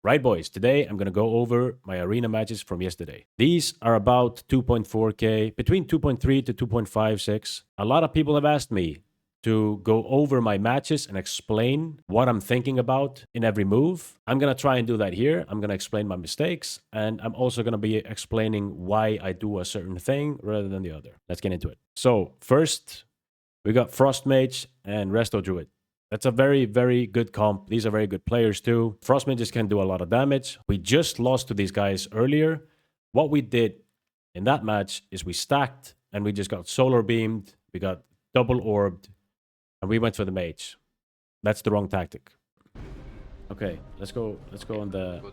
Right, boys, today I'm going to go over my arena matches from yesterday. These are about 2.4k, between 2.3 to 2.56. A lot of people have asked me to go over my matches and explain what I'm thinking about in every move. I'm going to try and do that here. I'm going to explain my mistakes, and I'm also going to be explaining why I do a certain thing rather than the other. Let's get into it. So first, we got Frost Mage and Resto Druid. That's a very, very good comp. These are very good players too. Frost Mages can do a lot of damage. We just lost to these guys earlier. What we did in that match is we stacked and we just got solar beamed. We got double orbed and we went for the mage. That's the wrong tactic. Okay, let's go on the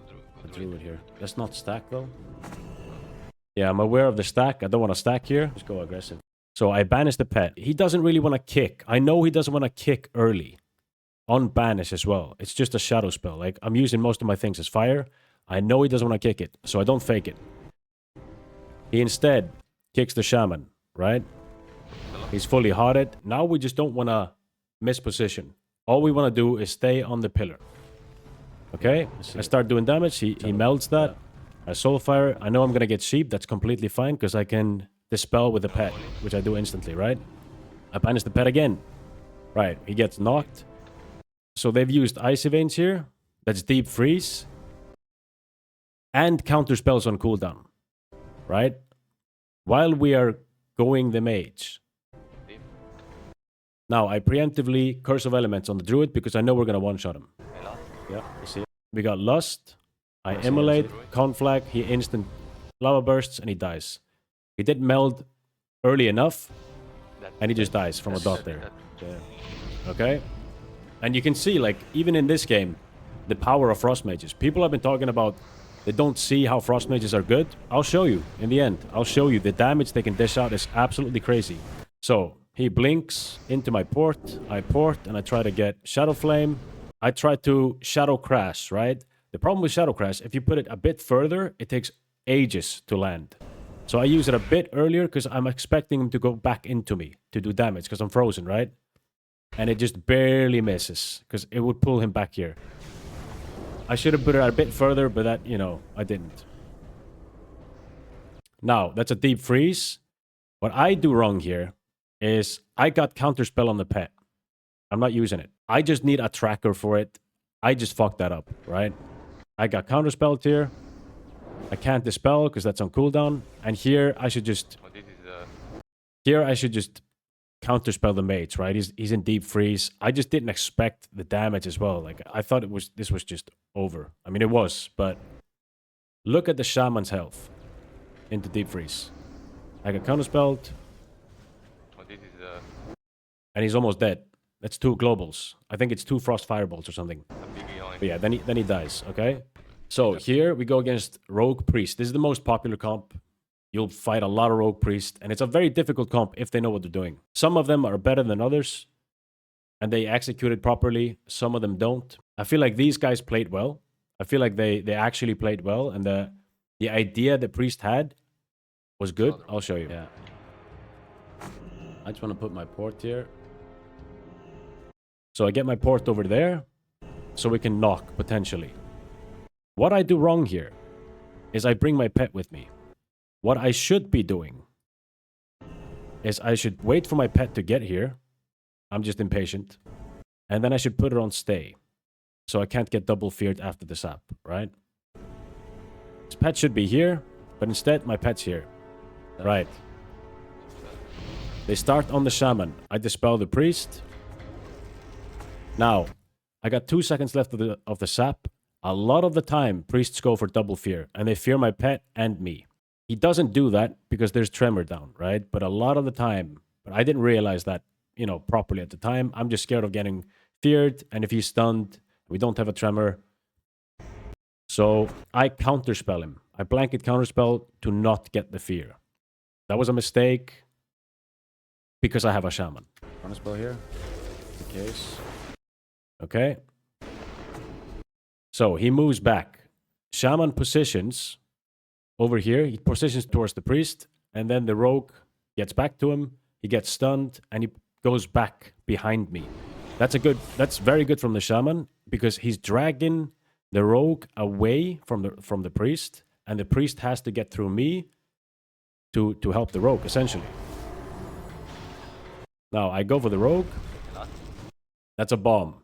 druid here. Let's not stack though. Yeah, I'm aware of the stack. I don't want to stack here. Just go aggressive. So I banish the pet. He doesn't really want to kick. I know he doesn't want to kick early. On banish as well. It's just a shadow spell. Like, I'm using most of my things as fire. I know he doesn't want to kick it, so I don't fake it. He instead kicks the shaman, right? He's fully hearted. Now we just don't want to miss position. All we want to do is stay on the pillar. Okay? I start doing damage. He melts that. I soulfire. I know I'm going to get sheep. That's completely fine because I can dispel with the pet, which I do instantly, right? I banish the pet again. Right. He gets knocked. So they've used Icy Veins here. That's Deep Freeze. And counter spells on cooldown. Right? While we are going the mage. Now, I preemptively Curse of Elements on the druid because I know we're going to one-shot him. Yeah, you see it. We got Lust. I Immolate, Conflag. He instant Lava Bursts and he dies. He did meld early enough. And he just dies from a dot there. Okay? And you can see, like, even in this game, the power of Frost Mages. People have been talking about they don't see how Frost Mages are good. I'll show you in the end. I'll show you the damage they can dish out is absolutely crazy. So, he blinks into my port. I port, and I try to get Shadow Flame. I try to Shadow Crash, right? The problem with Shadow Crash, if you put it a bit further, it takes ages to land. So I use it a bit earlier because I'm expecting him to go back into me to do damage because I'm frozen, right? And it just barely misses because it would pull him back here. I should have put it a bit further, but that, you know, I didn't. Now, that's a Deep Freeze. What I do wrong here is I got Counterspell on the pet. I'm not using it. I just need a tracker for it. I just fucked that up, right? I got Counterspelled here. I can't Dispel because that's on cooldown. And here, I should just... Here, I should just... Counterspell the mage, right? He's in Deep Freeze. I just didn't expect the damage as well. Like, I thought this was just over. I mean, it was, but look at the shaman's health into Deep Freeze. I got Counterspelled. And he's almost dead. That's 2 globals. I think it's 2 Frost Firebolts or something. But yeah, then he dies, okay? So here we go against Rogue Priest. This is the most popular comp. You'll fight a lot of Rogue Priest, and it's a very difficult comp if they know what they're doing. Some of them are better than others, and they execute it properly. Some of them don't. I feel like these guys played well. I feel like they actually played well, and the idea the Priest had was good. I'll show you. Yeah. I just want to put my port here. So I get my port over there, so we can knock, potentially. What I do wrong here is I bring my pet with me. What I should be doing is I should wait for my pet to get here. I'm just impatient. And then I should put it on stay. So I can't get double feared after the sap, right? This pet should be here, but instead my pet's here. Right. They start on the shaman. I dispel the priest. Now, I got 2 seconds left of the sap. A lot of the time, priests go for double fear, and they fear my pet and me. He doesn't do that because there's tremor down, right? But a lot of the time, but I didn't realize that, you know, properly at the time. I'm just scared of getting feared, and if he's stunned, we don't have a tremor. So I counterspell him. I blanket counterspell to not get the fear. That was a mistake because I have a shaman. Counterspell here, in case. Okay. So he moves back. Shaman positions over here. He positions towards the priest, and then the rogue gets back to him. He gets stunned, and he goes back behind me. That's very good from the shaman because he's dragging the rogue away from the priest, and the priest has to get through me to help the rogue, essentially. Now, I go for the rogue. That's a bomb.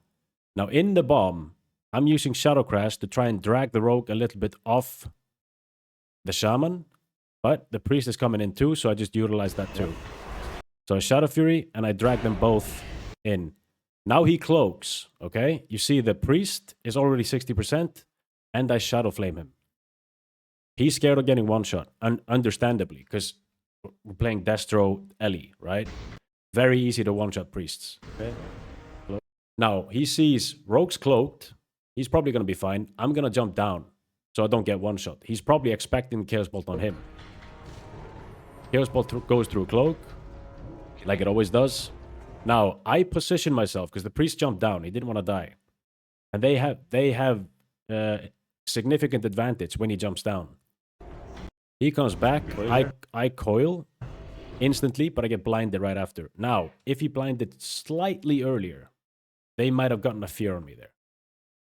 Now, in the bomb, I'm using Shadow Crash to try and drag the rogue a little bit off the shaman, but the priest is coming in too, so I just utilize that too. So I Shadow Fury, and I drag them both in. Now he cloaks, okay? You see the priest is already 60%, and I Shadow Flame him. He's scared of getting one-shot, understandably, because we're playing Destro Ellie, right? Very easy to one-shot priests, okay? Now, he sees Rogue's cloaked. He's probably going to be fine. I'm going to jump down so I don't get one-shot. He's probably expecting Chaos Bolt on him. Chaos Bolt goes through cloak, like it always does. Now, I position myself, because the priest jumped down. He didn't want to die. And they have significant advantage when he jumps down. He comes back. I coil instantly, but I get blinded right after. Now, if he blinded slightly earlier, they might have gotten a fear on me there.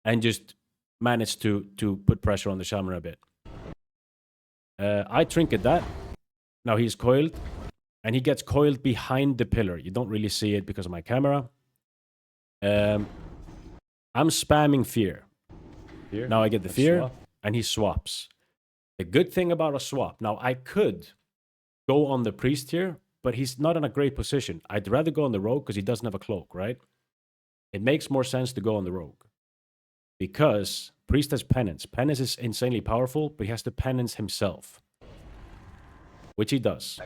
And just managed to put pressure on the shaman a bit. I trinket that. Now he's coiled. And he gets coiled behind the pillar. You don't really see it because of my camera. I'm spamming fear. Now I get the fear, and he swaps. The good thing about a swap, now I could go on the priest here, but he's not in a great position. I'd rather go on the rogue because he doesn't have a cloak, right? It makes more sense to go on the rogue. Because priest has penance. Penance is insanely powerful, but he has to penance himself. Which he does.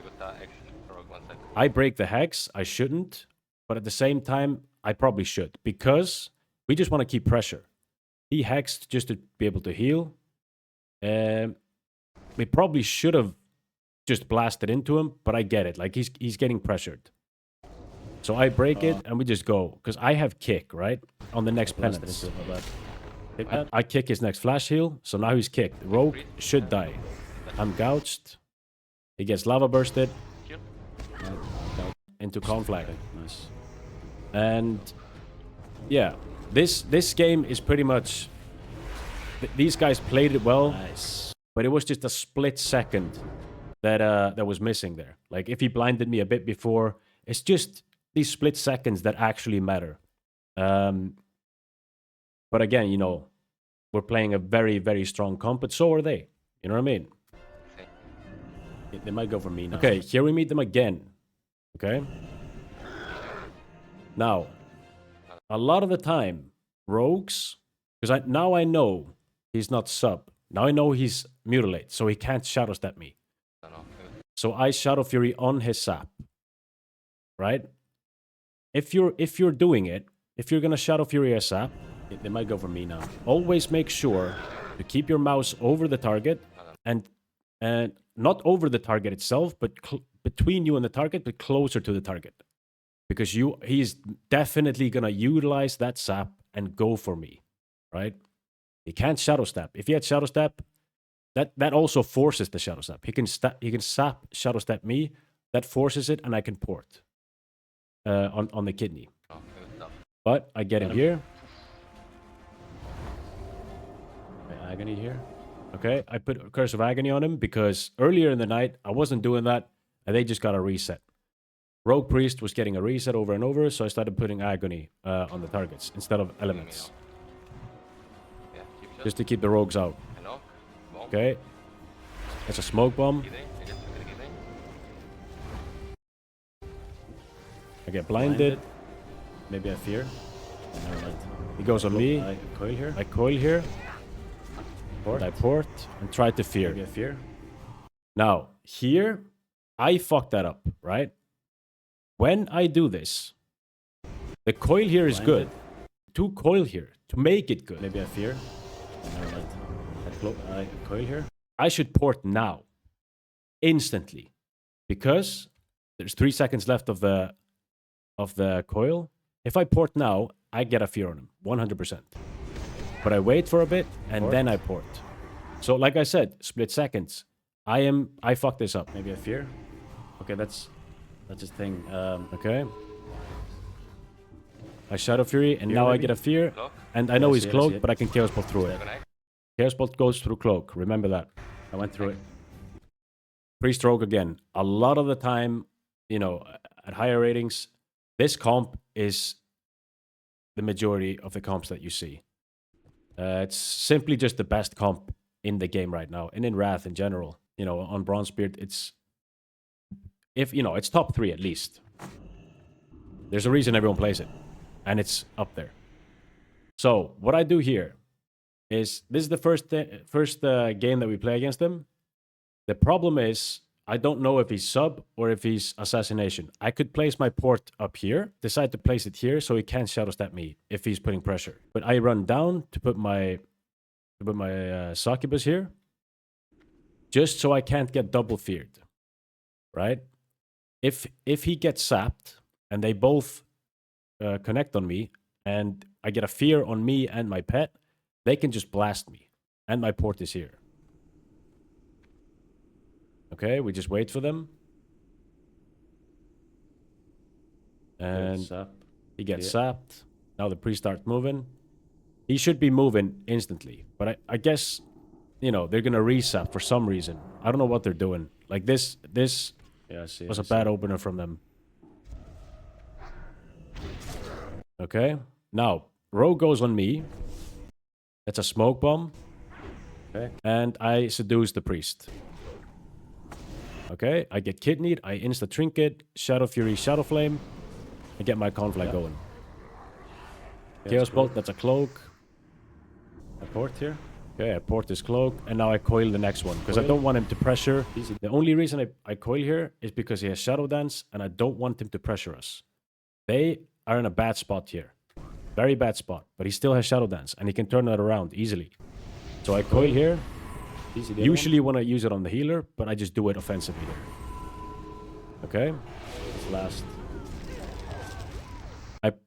I break the hex. I shouldn't. But at the same time, I probably should. Because we just want to keep pressure. He hexed just to be able to heal. We probably should have just blasted into him. But I get it. Like, he's getting pressured. So I break it, and we just go. Because I have kick, right? On the next penance. I kick his next flash heal. So now he's kicked. Rogue should die. I'm gouged. He gets lava bursted. Into conflag. Nice. And yeah, this game is pretty much these guys played it well. Nice. But it was just a split second that was missing there. Like if he blinded me a bit before, it's just these split seconds that actually matter. But again, you know, we're playing a very, very strong comp, but so are they. You know what I mean? They might go for me now. Okay, here we meet them again. Okay? Now, a lot of the time, rogues, because now I know he's not sub. Now I know he's mutilate, so he can't shadow step me. So I Shadow Fury on his sap. Right? If you're doing it, if you're gonna Shadow Fury a sap, they might go for me now. Always make sure to keep your mouse over the target and not over the target itself, but between you and the target, but closer to the target. Because he's definitely going to utilize that sap and go for me, right? He can't Shadow Step. If he had Shadow Step, that also forces the Shadow Step. He can sap Shadow Step me, that forces it, and I can port on the kidney. But I get him here. Agony here. Okay, I put Curse of Agony on him because earlier in the night, I wasn't doing that, and they just got a reset. Rogue Priest was getting a reset over and over, so I started putting Agony on the targets instead of Elements. Just to keep the rogues out. Okay. That's a smoke bomb. I get blinded. Maybe I fear. He goes on me. I coil here. I coil here. I port and try to fear. Maybe I fear. Now, here, I fucked that up, right? When I do this, the coil here is good. To coil here, to make it good. Maybe I fear. I coil here. I should port now. Instantly. Because there's 3 seconds left of the coil. If I port now, I get a fear on him. 100%. But I wait for a bit, and then I port. So, like I said, split seconds. I fucked this up. Maybe I fear. Okay, that's his thing. Okay. I Shadow Fury, and now I get a fear. And I know he's cloaked, but I can Chaos Bolt through it. Chaos Bolt goes through cloak. Remember that. I went through it. Priest Rogue again. A lot of the time, you know, at higher ratings, this comp is the majority of the comps that you see. It's simply just the best comp in the game right now, and in Wrath in general. You know, on Bronzebeard, it's it's top 3 at least. There's a reason everyone plays it, and it's up there. So what I do here is this is the first game that we play against him. The problem is I don't know if he's sub or if he's assassination. I could place my port up here, decide to place it here so he can't shadow step me if he's putting pressure. But I run down to put my succubus here, just so I can't get double feared, right? If he gets sapped and they both connect on me and I get a fear on me and my pet, they can just blast me, and my port is here. Okay, we just wait for them. And he gets sapped. Now the priest starts moving. He should be moving instantly. But I guess, you know, they're going to resap for some reason. I don't know what they're doing. Like this was a bad opener from them. Okay, now Rogue goes on me. That's a smoke bomb. Okay, and I seduce the priest. Okay, I get kidneyed, I insta trinket, Shadow Fury, Shadow Flame, and get my conflict going. Chaos Bolt, that's a cloak. A port here. Okay, I port this cloak, and now I coil the next one, because I don't want him to pressure. Easy. The only reason I coil here is because he has Shadow Dance, and I don't want him to pressure us. They are in a bad spot here. Very bad spot, but he still has Shadow Dance, and he can turn that around easily. So I coil here. Usually want to use it on the healer, but I just do it offensively here. Okay? It's last.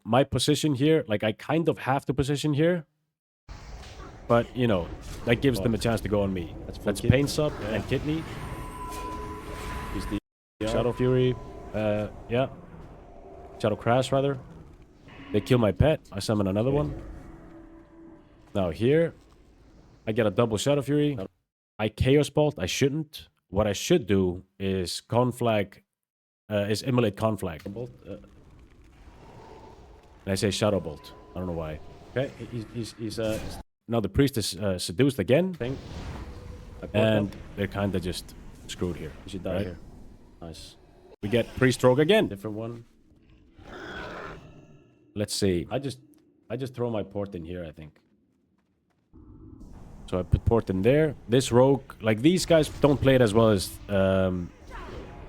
My position here, like I kind of have to position here, but you know, that gives them a chance to go on me. That's Pain Sub and Kidney. He's the Shadow Fury. Yeah. Shadow Crash, rather. They kill my pet. I summon another one. Now here, I get a double Shadow Fury. I Chaos Bolt. I shouldn't. What I should do is Conflag, is Immolate Conflag. And I say Shadow Bolt. I don't know why. Okay, he's now the priest is seduced again. And they're kind of just screwed here. You should die here. Nice. We get priest rogue again. Different one. Let's see. I just throw my port in here, I think. So I put port in there. This rogue, like these guys don't play it as well as the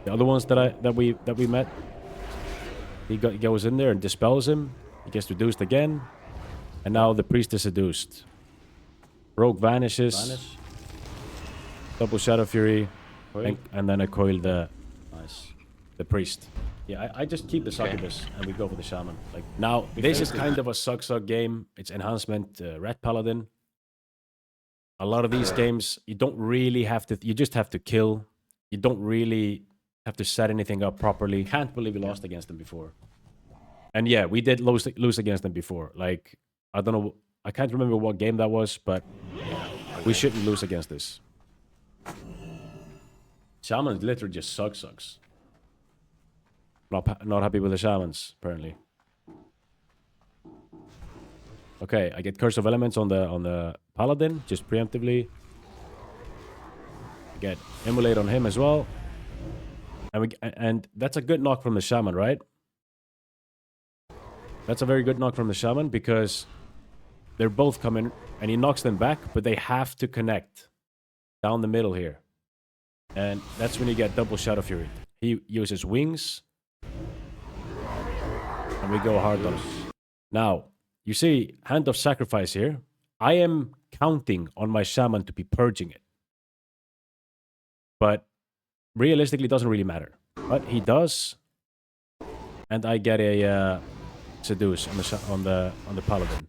other ones that we met. He goes in there and dispels him. He gets reduced again. And now the priest is seduced. Rogue vanishes. Double Shadow Fury. And then I coil the priest. Yeah, I just keep the succubus and we go for the shaman. Like now, this is kind of a suck game. It's enhancement, red paladin. A lot of these games, you don't really have to. You just have to kill. You don't really have to set anything up properly. Can't believe we lost against them before. And yeah, we did lose against them before. Like I don't know. I can't remember what game that was, but we shouldn't lose against this. Shaman literally just sucks. Not happy with the shamans, apparently. Okay, I get Curse of Elements on the Paladin, just preemptively. I get Immolate on him as well. And that's a good knock from the Shaman, right? That's a very good knock from the Shaman because they're both coming and he knocks them back, but they have to connect down the middle here. And that's when you get double Shadow Fury. He uses wings. And we go hard on it. Now, you see Hand of Sacrifice here. I am counting on my Shaman to be purging it. But realistically, it doesn't really matter. But he does. And I get a Seduce on the Paladin.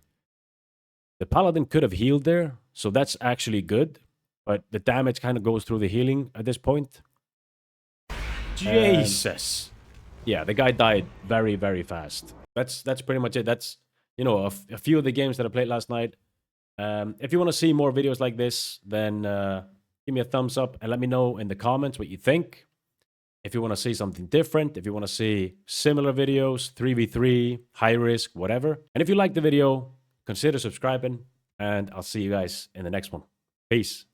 The Paladin could have healed there, so that's actually good. But the damage kind of goes through the healing at this point. Jesus! Yeah, the guy died very, very fast. that's pretty much it. That's, you know, a few of the games that I played last night. If you want to see more videos like this, then give me a thumbs up and let me know in the comments what you think. If you want to see something different, if you want to see similar videos, 3v3, high risk, whatever. And if you like the video, consider subscribing, and I'll see you guys in the next one. Peace.